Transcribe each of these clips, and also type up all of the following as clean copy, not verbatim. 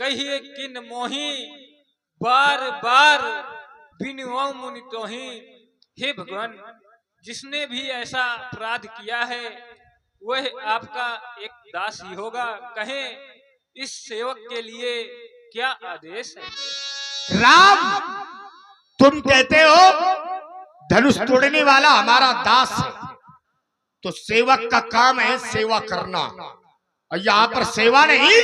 कहिए किन मोही बार बार बिनवो मुनि तोही। हे भगवान, जिसने भी ऐसा अपराध किया है वह आपका एक दास ही होगा। कहें इस सेवक के लिए क्या आदेश है। राम, तुम कहते हो धनुष तोड़ने वाला हमारा दास है, तो सेवक का काम है सेवा करना, और यहाँ पर सेवा नहीं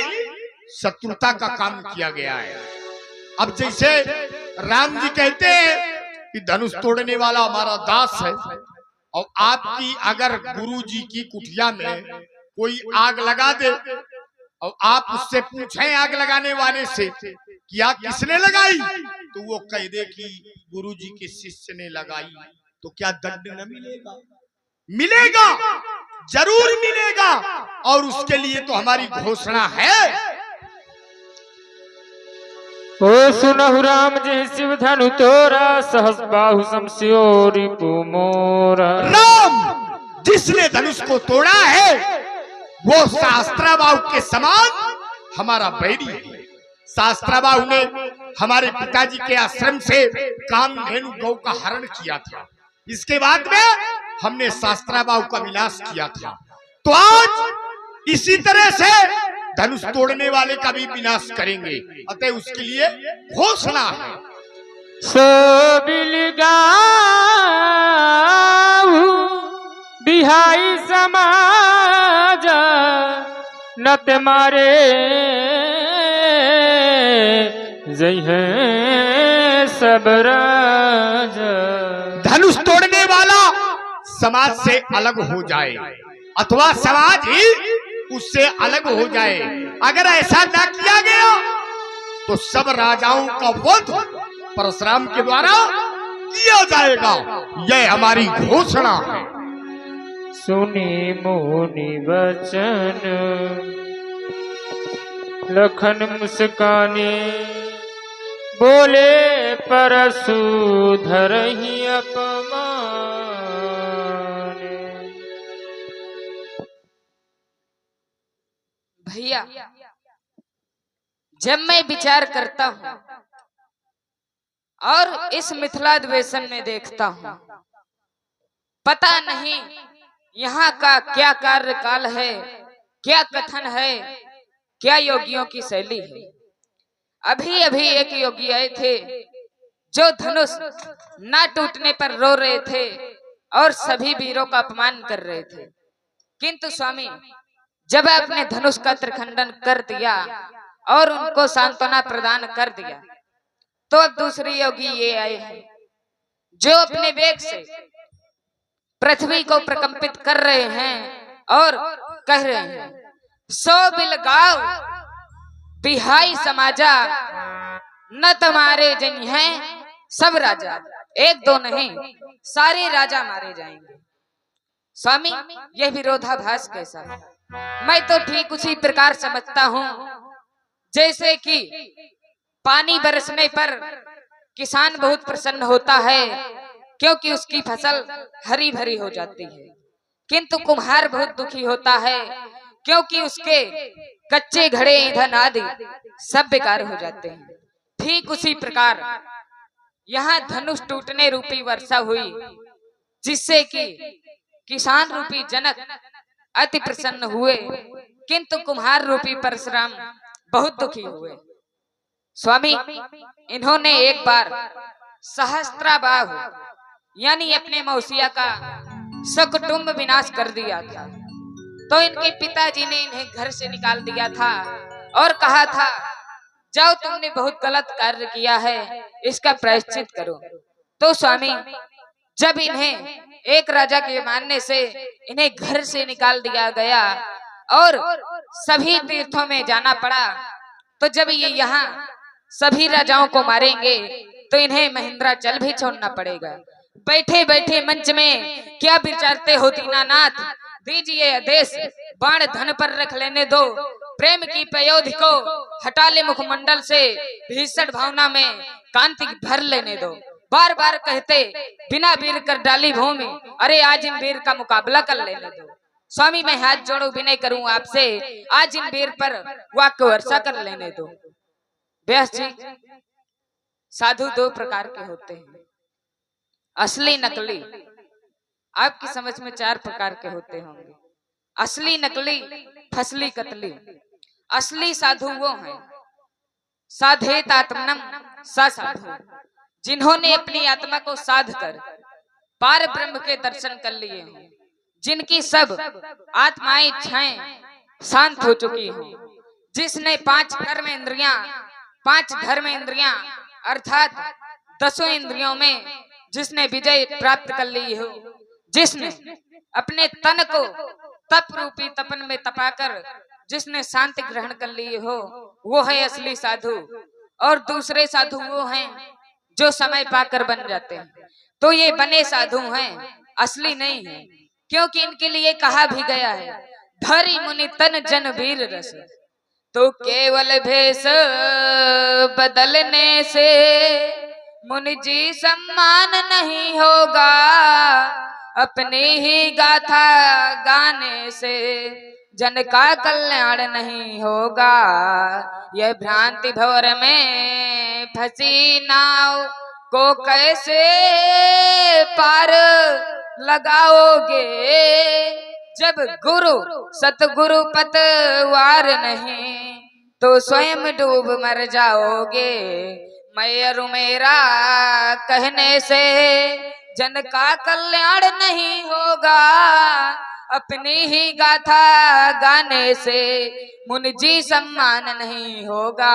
शत्रुता का काम किया गया है। अब जैसे राम जी कहते हैं कि धनुष तोड़ने वाला हमारा दास है, और आपकी अगर गुरु जी की कुटिया में कोई आग लगा दे और आप उससे पूछें आग लगाने वाले से कि आग किसने लगाई, तो वो कह दे कि गुरु जी के शिष्य ने लगाई, तो क्या दंड न मिलेगा? मिलेगा, जरूर मिलेगा। और उसके लिए तो हमारी घोषणा है। ओ सुनहु राम जी शिव धनु तोरा, सहस बाहु समस्यो रिपु मोरा। राम, जिसने धनुष को तोड़ा है वो शास्त्राबाहु के समान हमारा बैरी है। शास्त्राबाहु ने हमारे पिताजी के आश्रम से कामधेनु गौ का हरण किया था। इसके बाद में हमने शास्त्राबाहु का विनाश किया था। तो आज इसी तरह से धनुष तोड़ने वाले का भी विनाश करेंगे, अतः उसके लिए घोषणा है। सो बिलगाऊ बिहाई समाज, नत मारे जय है सब राजा। धनुष तोड़ने वाला समाज से अलग हो जाए अथवा समाज ही उससे अलग हो जाए। अगर ऐसा न किया गया तो सब राजाओं का वध परशुराम के द्वारा किया जाएगा। यह हमारी घोषणा है। सुनी मुनि वचन लखन मुस्काने, बोले परशु धरहि अपमान। भैया, जब मैं विचार करता हूँ और इस मिथिलाधिवेशन में देखता हूँ, पता नहीं यहाँ का क्या कार्यकाल है, क्या कथन है, क्या योगियों की शैली है। अभी अभी एक योगी आए थे जो धनुष ना टूटने पर रो रहे थे और सभी वीरों का अपमान कर रहे थे, किंतु स्वामी जब आपने धनुष का त्रिखंडन कर दिया और उनको सांत्वना प्रदान कर दिया, तो अब दूसरी योगी ये आए हैं जो अपने वेग से पृथ्वी को प्रकंपित कर रहे हैं और कह रहे हैं, सो बिलगाओ बिहाई समाजा, न तुम्हारे जन हैं सब राजा। एक दो नहीं, सारे राजा मारे जाएंगे। स्वामी, यह विरोधाभास कैसा है? मैं तो ठीक उसी प्रकार समझता हूँ जैसे कि पानी बरसने पर किसान बहुत प्रसन्न होता है क्योंकि उसकी फसल हरी भरी हो जाती है, किंतु कुम्हार बहुत दुखी होता है क्योंकि उसके कच्चे घड़े ईंधन आदि सब बेकार हो जाते हैं। ठीक उसी प्रकार यहाँ धनुष टूटने रूपी वर्षा हुई, जिससे कि किसान रूपी जनक अति प्रसन्न हुए, किंतु कुम्हार रूपी परशुराम बहुत दुखी हुए। स्वामी, इन्होंने एक बार सहस्त्राबाहु यानी अपने मौसिया का सकुटुंब विनाश कर दिया था, तो इनके पिताजी ने इन्हें घर से निकाल दिया था और कहा था, जाओ तुमने बहुत गलत कार्य किया है, इसका प्रायश्चित करो। तो स्वामी, जब इन्हें एक राजा के मानने से इन्हें घर से निकाल दिया गया और सभी तीर्थों में जाना पड़ा, तो जब ये यहाँ सभी राजाओं को मारेंगे तो इन्हें महेंद्राचल भी छोड़ना पड़ेगा। बैठे बैठे मंच में क्या विचारते हो दीनानाथ, दीजिए आदेश, बाण धन पर रख लेने दो, प्रेम की पयोधि को हटा ले मुखमंडल से, भीषण भावना में कांति भर लेने दो। बार बार कहते बिना वीर कर डाली भूमि, अरे आज इन वीर का मुकाबला कर लेने दो। स्वामी, मैं हाथ जोड़ू विनय करूं आपसे, आज इन वीर पर वाक्य वर्षा कर लेने दो। व्यास जी, साधु दो प्रकार के होते हैं, असली नकली। आपकी समझ में चार प्रकार के होते होंगे, असली, नकली, फसली, कतली। असली साधु वो हैं साधेत आत्मनम सा साधु, जिन्होंने अपनी आत्मा को साध कर पार ब्रह्म के दर्शन कर लिए हों, जिनकी सब आत्माएं इच्छाएं शांत हो चुकी हों, जिसने पांच धर्म इंद्रियां अर्थात 10 इंद्रियों में जिसने विजय प्राप्त कर ली हो, जिसने अपने तन को तप रूपी तपन में तपाकर जिसने शांति ग्रहण कर ली हो, वो है असली साधु। और दूसरे साधु वो हैं जो समय पाकर बन जाते हैं। तो ये बने साधु हैं, असली नहीं है, क्योंकि इनके लिए कहा भी गया है, धरि मुनि तन जन वीर रस। तो केवल भेष बदलने से मुनि जी सम्मान नहीं होगा, अपनी ही गाथा गाने से जन का कल्याण नहीं होगा। यह भ्रांति भंवर में फंसी नाव को कैसे पार लगाओगे, जब गुरु सतगुरु पतवार नहीं तो स्वयं डूब मर जाओगे। मैरू मेरा कहने से जन का कल्याण नहीं होगा, अपनी ही गाथा गाने से मुनि जी सम्मान नहीं होगा।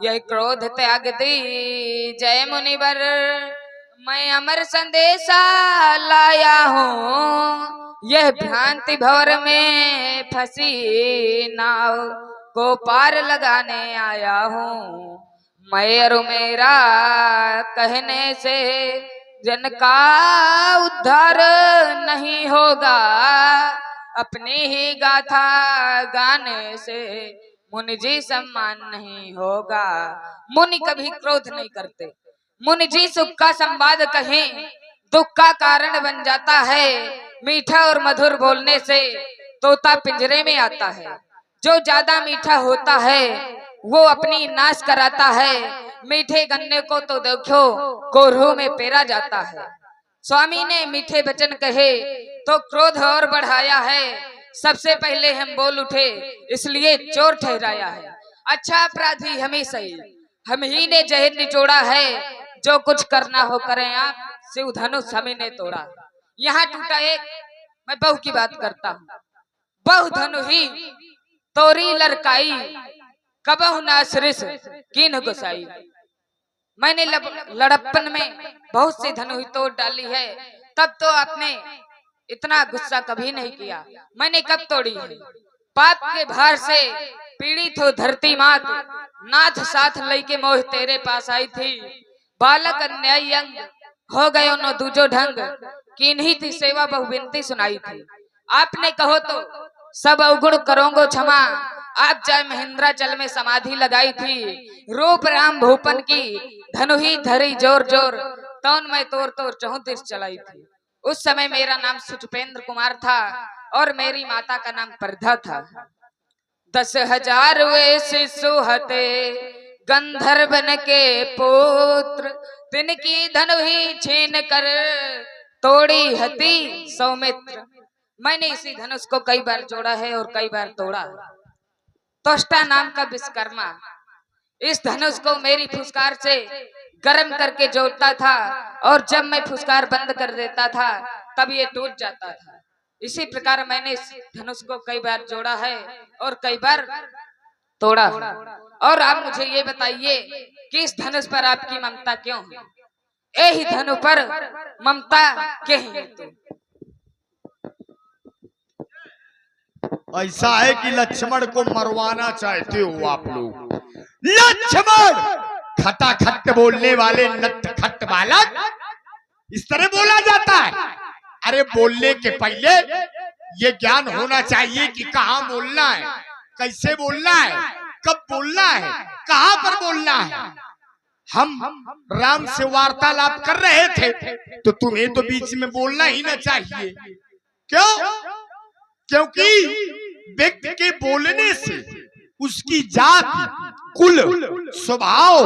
यह क्रोध त्याग दी जय मुनिवर, मैं अमर संदेशा लाया हूँ। यह भ्रांति भंवर में फंसी नाव को पार लगाने आया हूँ। मैरू मेरा कहने से जन का उद्धार नहीं होगा, अपनी ही गाथा गाने से मुनि जी सम्मान नहीं होगा। मुनि कभी क्रोध नहीं करते। मुनि जी सुख का संवाद कहें दुख का कारण बन जाता है। मीठा और मधुर बोलने से तोता पिंजरे में आता है। जो ज्यादा मीठा होता है वो अपनी नाश कराता है। मीठे गन्ने को तो देखो कोरहू में पेरा जाता है। स्वामी ने मीठे वचन कहे तो क्रोध और बढ़ाया है। सबसे पहले हम बोल उठे इसलिए चोर ठहराया है। अच्छा अपराधी हम ही सही, हम ही ने जहर निचोड़ा है। जो कुछ करना हो करें आप, शिव धनुष हम ही ने तोड़ा। यहाँ टूटा एक, मैं बहू की बात करता हूँ। बहु धनु ही तोरी लड़काई, कबहु ना सृस कीन गुसाई। मैंने लड़प्पन में बहुत सी धनु ही तोड़ डाली है, तब तो आपने इतना गुस्सा कभी नहीं किया। मैंने कब तोड़ी है? पाप के भार से पीड़ित हो धरती मात, नाथ साथ लेके मोह तेरे पास आई थी। बालक अन्यायी अंग हो गए न दूजो ढंग, किन्हीं थी सेवा बहु विनती सुनाई थी। आपने कहो तो सब अवगुण करोगे क्षमा। आप जाए महेंद्राचल में समाधि लगाई थी। रूप राम भूपन की धनु ही धरी जोर जोर, तौन में तोर तोर चहुदिश चलाई थी। उस समय मेरा नाम सुचपेंद्र कुमार था और मेरी माता का नाम प्रधा था। 10,000 वे शिशु हते गंधर्वन के पुत्र, तिनकी धनु ही छीन कर तोड़ी हती सौमित्र। मैंने इसी धनुष को कई बार जोड़ा है और कई बार तोड़ा। त्वष्टा नाम का विश्वकर्मा इस धनुष को मेरी फुसकार से गर्म करके जोड़ता था और जब मैं फुसकार बंद कर देता था तब ये टूट जाता था। इसी प्रकार मैंने इस धनुष को कई बार जोड़ा है और कई बार तोड़ा है। और आप मुझे ये बताइए कि इस धनुष पर आपकी ममता क्यों है? यही धनु पर ममता क्यों है? ऐसा है कि लक्ष्मण को मरवाना चाहते हो आप लोग। लक्ष्मण खटाखट बोलने वाले नटखट बालक, इस तरह बोला जाता है। अरे बोलने के पहले ये ज्ञान होना चाहिए कि कहाँ बोलना है, कैसे बोलना है, कब बोलना है, कहाँ पर बोलना है। हम राम से वार्तालाप कर रहे थे तो तुम्हें तो बीच में बोलना ही ना चाहिए। क्यों? क्योंकि व्यक्ति के बोलने से उसकी जाति, कुल, स्वभाव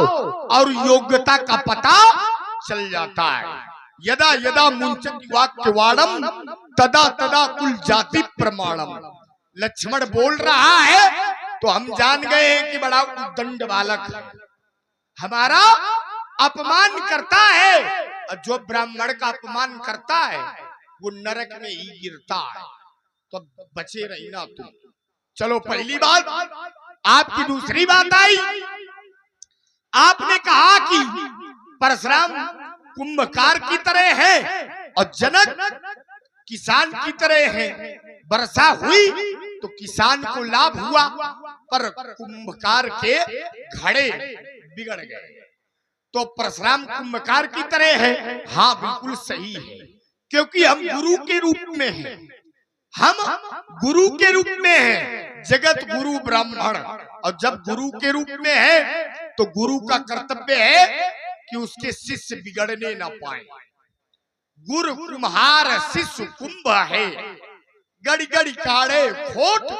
और योग्यता का पता चल जाता है। यदा यदा मुंचति वाक्यवाणम तदा तदा कुल जाति प्रमाणम। लक्ष्मण बोल रहा है तो हम जान गए हैं कि बड़ा उद्दंड बालक है, हमारा अपमान करता है, और जो ब्राह्मण का अपमान करता है वो नरक में ही गिरता है। तो बचे रही ना तुम। चलो पहली बात। आपकी दूसरी बात आई, आपने कहा कि परशुराम कुंभकार की तरह है और जनक किसान की तरह है। वर्षा हुई तो किसान को लाभ हुआ, पर कुंभकार के घड़े बिगड़ गए। तो परशुराम कुंभकार की तरह है। हाँ बिल्कुल सही है, क्योंकि हम गुरु के रूप में हैं, हम गुरु के रूप में हैं, जगत गुरु ब्राह्मण। और जब गुरु के रूप में है तो गुरु का कर्तव्य है कि उसके शिष्य बिगड़ने ना पाए। गुरु कुम्हार शिष्य कुंभ है, गड़ी गड़ी काढ़े खोट,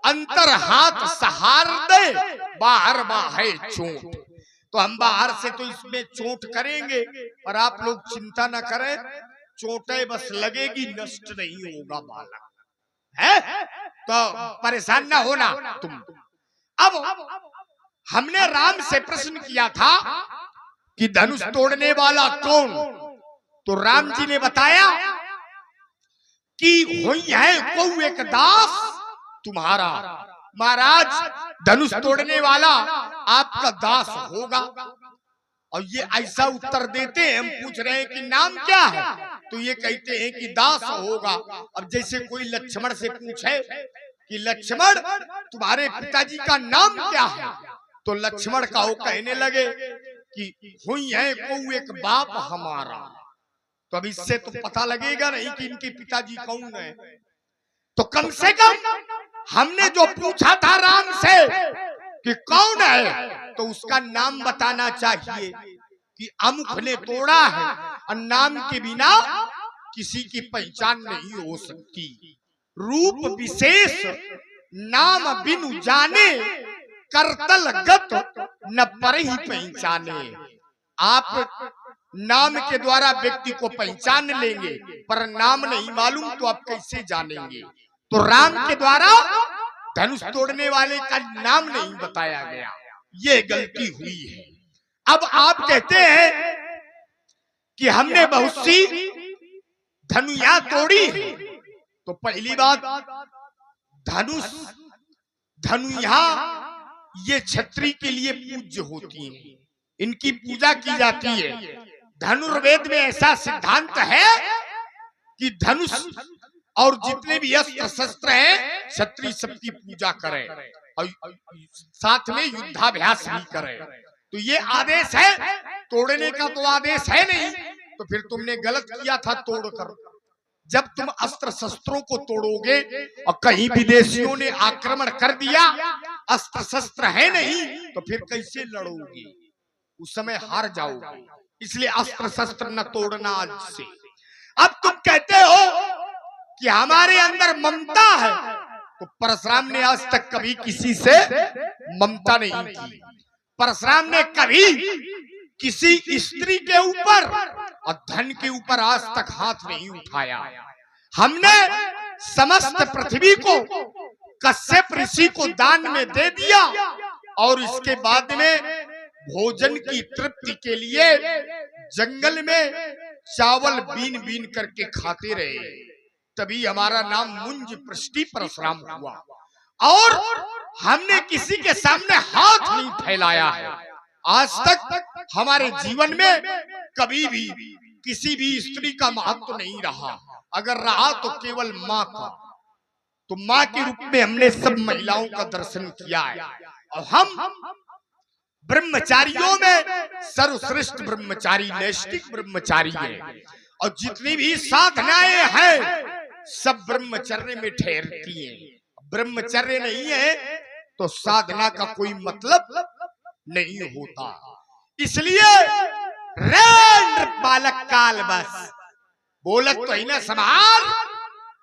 अंतर हाथ सहार दे, बाहर बाहे चोट। तो हम बाहर से तो इसमें चोट करेंगे, और आप लोग चिंता ना करें, चोटें बस लगेगी, नष्ट नहीं होगा बालक है। तो परेशान ना होना तुम। अब हमने राम से प्रश्न किया था कि धनुष तोड़ने वाला कौन, तो राम जी ने बताया कि हुई है को एक दास तुम्हारा। महाराज धनुष तोड़ने वाला आपका दास होगा। और ये ऐसा उत्तर देते हैं, हम पूछ रहे हैं कि नाम क्या है, तो ये कहते हैं कि दास होगा। अब जैसे कोई लक्ष्मण से पूछे कि लक्ष्मण तुम्हारे पिताजी का नाम क्या है, तो लक्ष्मण का वो कहने लगे कि हुई है को एक बाप हमारा। तो अब इससे तो पता लगेगा नहीं कि इनके पिताजी कौन है। तो कम से कम हमने जो पूछा था राम से कि कौन है, तो उसका नाम बताना चाहिए कि अमुख ने तोड़ा है, और नाम के बिना किसी की पहचान नहीं हो सकती। रूप विशेष नाम बिनु जाने, करतल गत न पर ही पहचाने। आप नाम के द्वारा व्यक्ति को पहचान लेंगे, पर नाम नहीं मालूम तो आप कैसे जानेंगे। तो राम के द्वारा धनुष तोड़ने वाले का नाम नहीं बताया गया, ये गलती हुई है। अब आप कहते हैं कि हमने बहुत सी धनुया तोड़ी है, तो पहली बात, धनुया ये क्षत्रिय के लिए पूज्य होती हैं, इनकी पूजा की जाती है। धनुर्वेद में ऐसा सिद्धांत है कि धनुष और जितने भी अस्त्र शस्त्र हैं, क्षत्रिय सबकी पूजा करें और साथ में युद्धाभ्यास भी करें। तो ये आदेश है, तोड़ने का तो आदेश है नहीं, तो फिर तुमने गलत किया था तोड़कर। जब तुम अस्त्र शस्त्रों को तोड़ोगे और कहीं विदेशियों ने आक्रमण कर दिया, अस्त्र शस्त्र है नहीं, तो फिर कैसे लड़ोगे, उस समय हार जाओगे। इसलिए अस्त्र शस्त्र न तोड़ना आज से। अब तुम कहते हो कि हमारे अंदर ममता है, तो परशुराम ने आज तक कभी किसी से ममता नहीं की। परशुराम ने कभी किसी स्त्री के ऊपर और धन के ऊपर आज तक हाथ नहीं उठाया। हमने समस्त पृथ्वी को कश्यप ऋषि को दान में दे दिया, और इसके बाद में भोजन की तृप्ति के लिए जंगल में चावल बीन बीन करके खाते रहे, तभी हमारा नाम मुंज पृष्टि परशुराम हुआ। और हमने किसी के सामने हाथ नहीं फैलाया है। आज तक हमारे जीवन में कभी भी किसी भी स्त्री का महत्व नहीं रहा, अगर रहा तो केवल माँ का। तो माँ के रूप में हमने सब महिलाओं का दर्शन किया है, और हम ब्रह्मचारियों में सर्वश्रेष्ठ ब्रह्मचारी नैष्ठिक ब्रह्मचारी है। और जितनी भी साधनाएं हैं सब ब्रह्मचर्य में ठहरती हैं। ब्रह्मचर्य नहीं है तो साधना का कोई मतलब नहीं होता। इसलिए बालक काल बस बोलत तो ही न समार,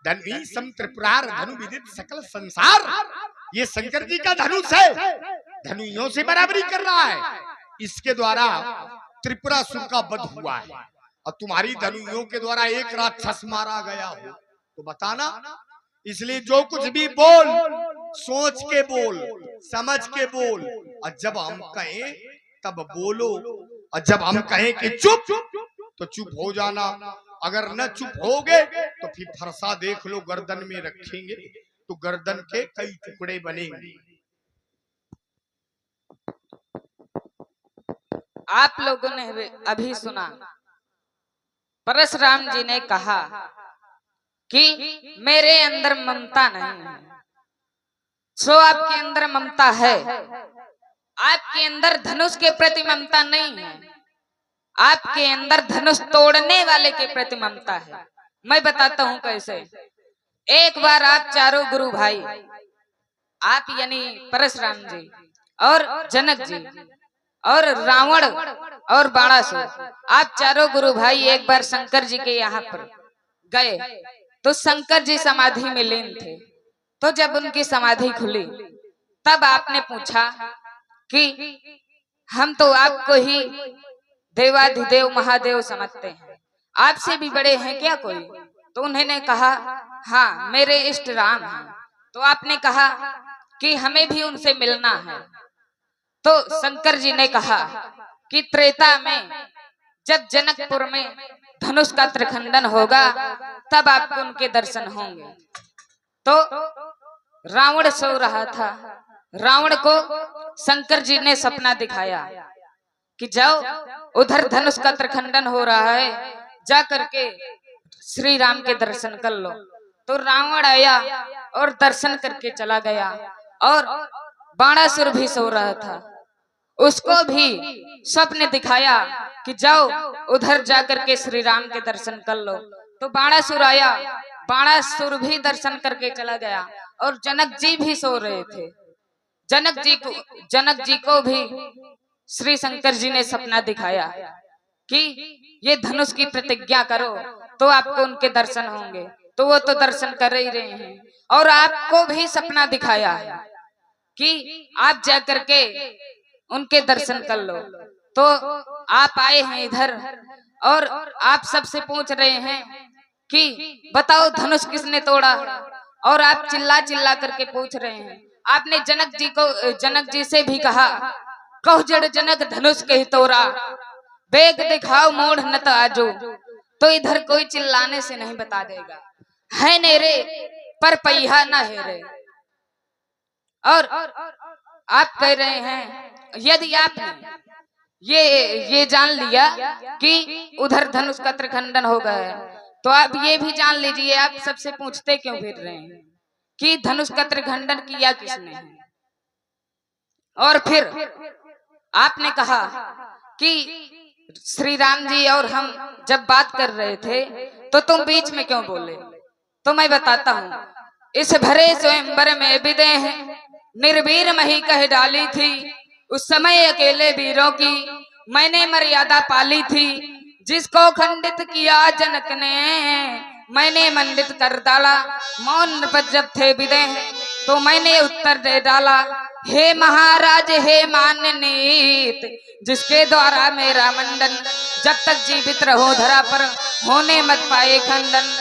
धनु सम त्रिपुरार धनु विदित सकल संसार। ये शंकर जी का धनुष है, धनुइयों से बराबरी कर रहा है। इसके द्वारा त्रिपुरासुर का वध हुआ है और तुम्हारी धनुइयों के द्वारा एक राक्षस मारा गया हो तो बताना। इसलिए जो कुछ भी बोल सोच के बोल, समझ के बोल, और जब हम कहें तब बोलो, और जब हम कहें कि चुप तो चुप हो जाना। अगर न चुप होगे तो फिर फरसा देख लो, गर्दन में रखेंगे तो गर्दन के कई टुकड़े बनेंगे। आप लोगों ने अभी सुना परशुराम जी ने कहा कि मेरे अंदर ममता नहीं है। सो आपके अंदर ममता है, आपके अंदर धनुष के प्रति ममता नहीं है, आपके अंदर धनुष तोड़ने वाले के प्रति ममता है। मैं बताता हूं कैसे। एक बार आप चारों गुरु भाई, आप यानी परशुराम जी और जनक जी और रावण और बाणासुर, आप चारों गुरु भाई एक बार शंकर जी के यहाँ पर गए तो शंकर जी समाधि में लीन थे। तो जब उनकी समाधि खुली तब आपने पूछा कि हम तो आपको ही देवाधिदेव महादेव समझते हैं, आपसे भी बड़े हैं क्या कोई? तो उन्होंने कहा हाँ मेरे इष्ट राम हैं। तो आपने कहा कि हमें भी उनसे मिलना है। तो शंकर जी ने कहा कि त्रेता में जब जनकपुर में धनुष का त्रिखंडन होगा तब आपको उनके दर्शन होंगे। तो रावण सो रहा था, रावण को शंकर जी ने सपना दिखाया कि जाओ उधर धनुष का त्रिखंडन हो रहा है, जा करके श्री राम के दर्शन कर लो। तो रावण आया और दर्शन करके चला गया। और बाणासुर भी सो रहा था, उसको भी स्वप्न दिखाया कि जाओ उधर जाकर के श्री राम के दर्शन कर लो। तो बाणासुर आया, बाणासुर भी दर्शन करके चला गया। और जनक जी भी सो रहे थे, जनक जी को भी श्री शंकर जी ने सपना दिखाया कि ये धनुष की प्रतिज्ञा करो तो आपको उनके दर्शन होंगे। तो वो तो दर्शन कर ही रहे हैं। और आपको भी सपना दिखाया है कि आप जाकर के उनके दर्शन कर लो। तो आप आए हैं इधर और आप सबसे पूछ रहे हैं कि बताओ धनुष किसने तोड़ा, और आप चिल्ला चिल्ला करके पूछ रहे हैं। आपने जनक जी से भी कहा कहो जड़ जनक धनुष के ही तोड़ा, बेग दिखाओ मोड़ न तो आजो। तो इधर कोई चिल्लाने से नहीं बता देगा, है नेरे पर पहिया न है रे। और आप कह रहे हैं यदि आपने ये जान लिया कि उधर धनुष का त्रिखंडन हो गया है तो आप ये भी जान लीजिए आप सबसे पूछते क्यों फिर रहे हैं कि धनुष का त्रिखंडन किया किसने है। और फिर आपने कहा कि श्री राम जी और हम जब बात कर रहे थे तो तुम बीच में क्यों बोले। तो मैं बताता हूँ, इस भरे स्वयंवर में विदे हैं निर्वीर मही कह डाली थी, उस समय अकेले वीरों की मैंने मर्यादा पाली थी, जिसको खंडित किया जनक ने मैंने मंडित कर डाला। मौन पर जब थे विदे तो मैंने उत्तर दे डाला, हे महाराज हे माननीत, जिसके द्वारा मेरा मंडन जब तक जीवित रहो धरा पर होने मत पाए खंडन।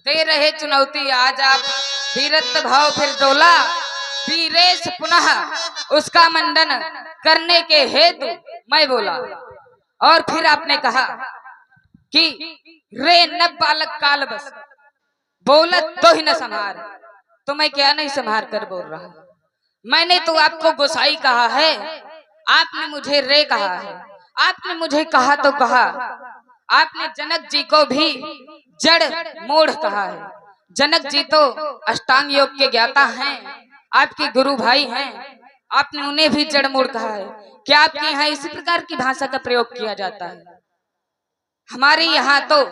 दे रहे चुनौती आज आप वीरत्व भाव फिर डोला, वीरेश पुनः उसका मंडन करने के हेतु मैं बोला। और फिर आपने कहा कि रे न बालक काल बस बोलत तो ही न संहार। तो मैं क्या नहीं संहार कर बोल रहा, मैंने तो आपको गोसाई कहा है, आपने मुझे रे कहा है। आपने मुझे कहा तो कहा, आपने जनक जी को भी जड़ मूढ़ कहा है। जनक जी तो अष्टांग योग के ज्ञाता हैं, आपके गुरु भाई हैं, आपने उन्हें भी जड़ मूढ़ कहा है। क्या आपके यहाँ इसी प्रकार की भाषा का प्रयोग किया जाता है? हमारे यहाँ तो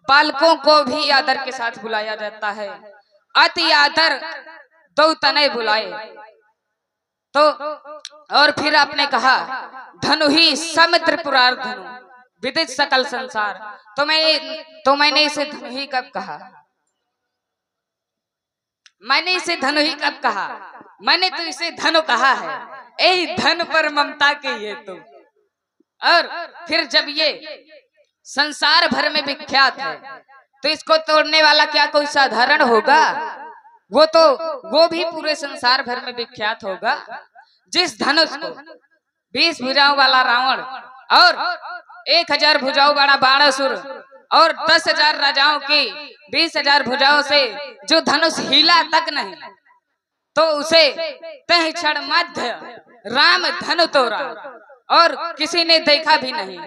बालकों को भी आदर के साथ बुलाया जाता है, अति आदर दो तने बुलाए। तो और फिर आपने कहा धनु ही सम त्रिपुरार धनु विदित सकल संसार। तो मैंने इसे धनु ही कब कहा? मैंने इसे धनु ही कब कहा? मैंने तो इसे धनु कहा है। यही धन पर ममता के ये तो। और फिर जब ये संसार भर में विख्यात है तो इसको तोड़ने वाला क्या कोई साधारण होगा? वो भी पूरे संसार भर में विख्यात होगा। जिस धनुष को 20 भुजाओं वाला रावण और 1000 भुजाओं वाला बाणासुर और 10,000 राजाओं की 20,000 भुजाओं से जो धनुष हिला तक नहीं, तो उसे तह क्षण मध्य राम धनु तोड़ा और किसी ने देखा भी नहीं।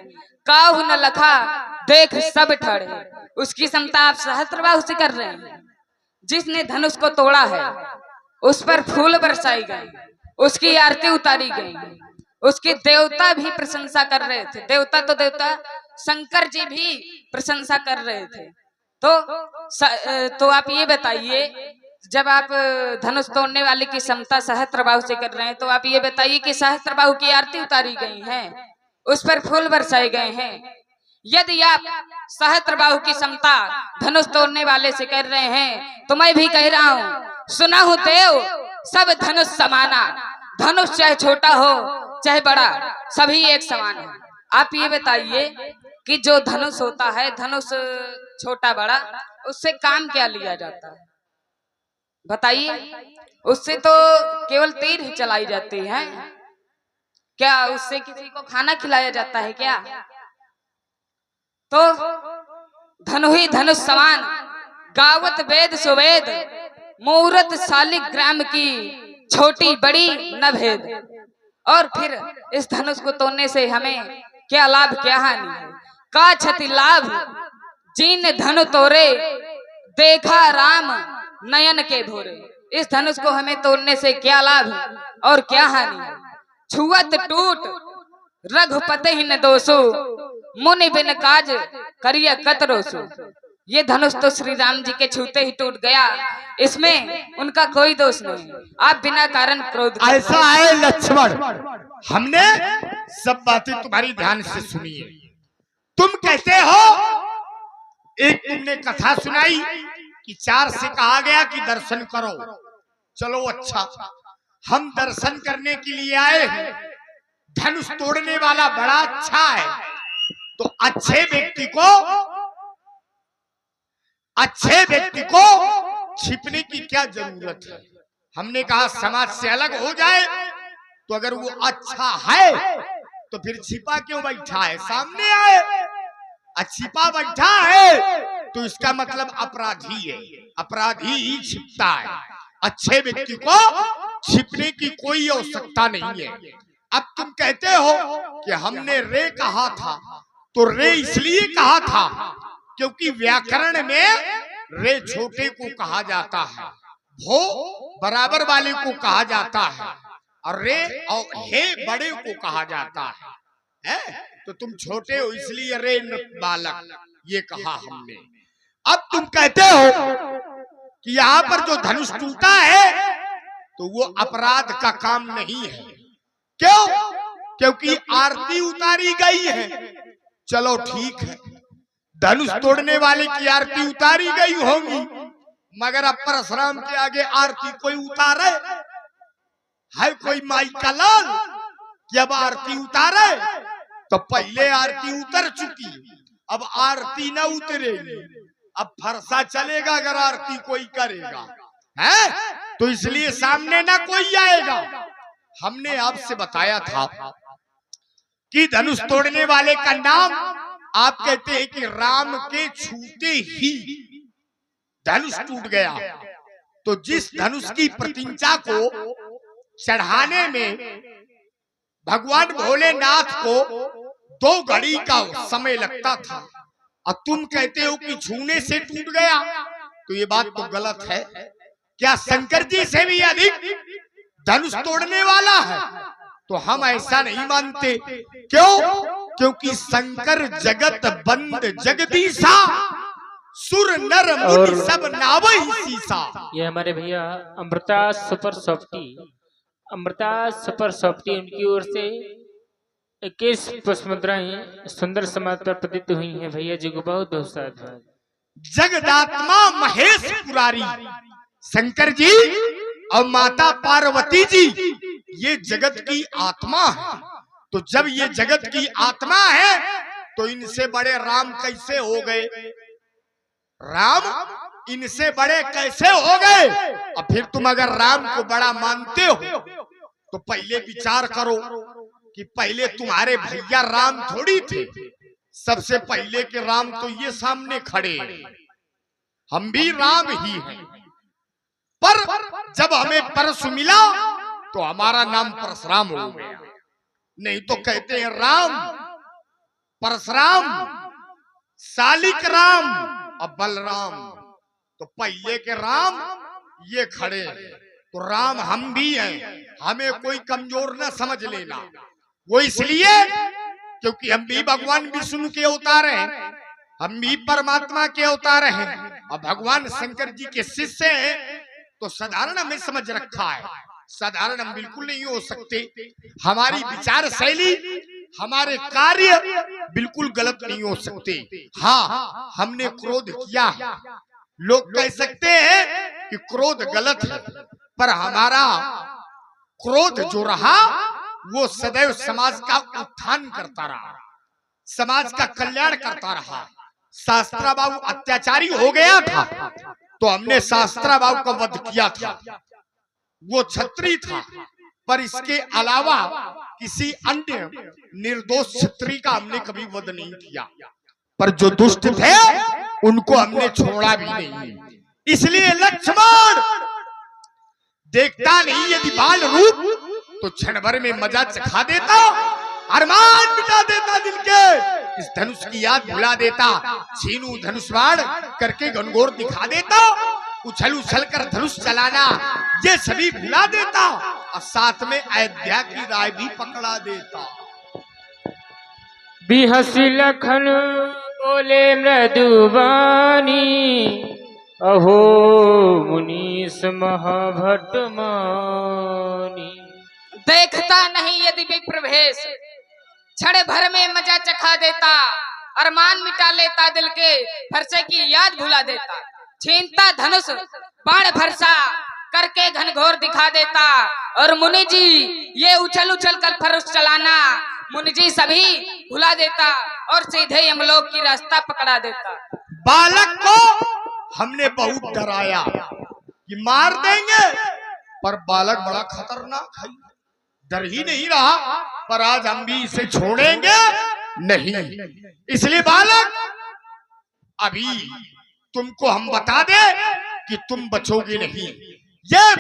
काहू न लखा देख सब ठड़े। उसकी क्षमता आप सहस्त्रबाहु से कर रहे हैं। जिसने धनुष को तोड़ा है उस पर फूल बरसाई गए, उसकी आरती उतारी गई, उसकी देवता भी प्रशंसा कर रहे थे। देवता शंकर जी भी प्रशंसा कर रहे थे। तो आप ये बताइए, जब आप धनुष तोड़ने वाले की क्षमता सहस्त्रबाहु से कर रहे हैं, तो आप ये बताइए कि सहस्त्रबाहु की आरती उतारी गई है, उस पर फूल बरसाए गए हैं। यदि आप सहस्त्रबाहु की क्षमता धनुष तोड़ने वाले से कर रहे हैं, तो मैं भी कह रहा हूँ, सुना हो देव सब धनुष समाना। धनुष चाहे छोटा हो चाहे बड़ा, सभी एक समान है। आप ये बताइए कि जो धनुष होता है, धनुष छोटा बड़ा, उससे काम क्या लिया जाता है? बताइए। उससे तो केवल तीर ही चलाई जाती है। क्या उससे किसी को खाना खिलाया जाता है क्या? तो धनु ही धनुष समान, गावत वेद सुवेद, मुहूर्त शालिग्राम की छोटी बड़ी न भेद। और फिर इस धनुष को तोड़ने से हमें क्या लाभ क्या हानि है? का क्षति लाभ जिन धनु तोरे, देखा राम नयन के भोरे। इस धनुष को हमें तोड़ने से क्या लाभ और क्या हानि है? छुअत टूट रघुपति ही न दोषो, मुनि बिन काज करिया कतरोसो। ये धनुष तो श्री राम जी के छूते ही टूट गया, इसमें उनका कोई दोष नहीं। आप बिना कारण क्रोध ऐसा है लक्ष्मण, हमने सब बातें तुम्हारी ध्यान से सुनी है। तुम कहते हो, एक तुमने कथा सुनाई कि 4 से कहा गया कि दर्शन करो। चलो अच्छा, हम दर्शन करने के लिए आए हैं। धनुष तोड़ने वाला बड़ा अच्छा है, तो अच्छे व्यक्ति को छिपने की क्या जरूरत है? हमने कहा समाज से अलग हो जाए, तो अगर वो अच्छा है तो फिर छिपा क्यों बैठा है? सामने आए। छिपा बैठा है तो इसका मतलब अपराधी है, अपराधी ही छिपता है। अच्छे व्यक्ति को छिपने की कोई आवश्यकता नहीं है। अब तुम कहते हो कि हमने रे कहा था, तो रे इसलिए कहा था क्योंकि व्याकरण में रे छोटे को कहा जाता है, भो बराबर वाले को कहा जाता है, और रे और हे बड़े को कहा जाता है? तो तुम छोटे हो इसलिए रे बालक ये कहा हमने। अब तुम कहते हो कि यहाँ पर जो धनुष टूटा है तो वो अपराध का काम नहीं है। क्यों? क्योंकि आरती उतारी गई है। चलो ठीक है, धनुष तोड़ने वाले की आरती उतारी गई होगी, मगर अब परशुराम के आगे आरती कोई उतारे है? कोई माई का लाल कि अब आरती उतारे? तो पहले आरती उतर चुकी, अब आरती न उतरेगी। अब फरसा चलेगा अगर आरती कोई करेगा, है? तो इसलिए सामने ना कोई आएगा। हमने आपसे बताया था कि धनुष तोड़ने वाले का नाम, आप कहते हैं कि राम के छूते ही धनुष टूट गया। तो जिस धनुष की प्रतिष्ठा को चढ़ाने में भगवान भोलेनाथ को 2 घड़ी का समय लगता था, और तुम कहते हो कि छूने से टूट गया, तो ये बात तो गलत है। क्या शंकर जी से भी अधिक धनुष तोड़ने वाला है? तो हम ऐसा नहीं मानते। क्यों? क्योंकि शंकर जगत बंद जगदीशा, सुर नर मुनि सब नावहि सीसा। ये हमारे भैया अमृता सुपर सॉफ्टी उनकी ओर से 21 पुष्पमुद्राएं सुंदर समाज पर प्रदत्त हुई हैं। भैया जी को बहुत बहुत साधुवाद। जगदात्मा महेश पुरारी, शंकर जी और माता पार्वती जी ये जगत की आत्मा है। तो जब ये जगत की आत्मा है तो इनसे बड़े राम कैसे हो गए? राम इनसे बड़े कैसे हो गए? और फिर तुम अगर राम को बड़ा मानते हो तो पहले विचार करो कि पहले तुम्हारे भैया राम थोड़ी थे। सबसे पहले के राम तो ये सामने खड़े हैं, हम भी राम ही हैं। पर जब हमें परशु मिला तो हमारा नाम परशुराम हो गया। नहीं तो कहते हैं राम, परशुराम, शालिक राम और बलराम। तो पहले के राम ये खड़े हैं, तो राम हम भी हैं, हमें कोई कमजोर न समझ लेना। वो इसलिए क्योंकि हम भी भगवान विष्णु के अवतार हैं, हम भी परमात्मा के अवतार हैं और भगवान शंकर जी के शिष्य हैं। तो साधारण हमें समझ रखा है, साधारण हम बिल्कुल नहीं हो सकते। हमारी विचार शैली, हमारे कार्य बिल्कुल गलत नहीं हो सकते। हाँ, हमने क्रोध किया है, लोग कह सकते हैं कि क्रोध गलत है, पर हमारा क्रोध जो रहा वो सदैव समाज का उत्थान करता रहा, समाज का कल्याण करता रहा। शास्त्रा बाबू अत्याचारी हो गया था तो हमने शास्त्रा बाबू का वध किया था, वो क्षत्रिय था, पर इसके अलावा किसी अन्य निर्दोष क्षत्रिय का हमने कभी वध नहीं किया। पर जो दुष्ट थे उनको हमने छोड़ा भी नहीं। इसलिए लक्ष्मण देखता नहीं यदि बाल रूप तो क्षण भर में मजा चखा देता, अरमान मिटा देता दिल के, इस धनुष की याद भुला देता, छीनू धनुष बाण करके घनघोर दिखा देता, उछल उछल कर धनुष चलाना ये सभी भुला देता और साथ में अयोध्या की राय भी पकड़ा देता। बिहसी लखन बोले मृदुबानी, अहो मुनीस महाभट मानी। देखता नहीं यदि विप्रवेश, क्षण भर में मजा चखा देता, अरमान मिटा लेता दिल के, फरसे की याद भुला देता, छीनता धनुष बाण फरसा करके घनघोर दिखा देता। और मुनि जी ये उछल उछल कर फरस चलाना, मुनि जी सभी भुला देता और सीधे यमलोक की रास्ता पकड़ा देता। बालक को हमने बहुत डराया कि मार देंगे, पर बालक बड़ा खतरनाक है, डर ही नहीं रहा। पर आज हम भी इसे छोड़ेंगे नहीं। इसलिए बालक अभी तुमको हम बता दे कि तुम बचोगे नहीं। ये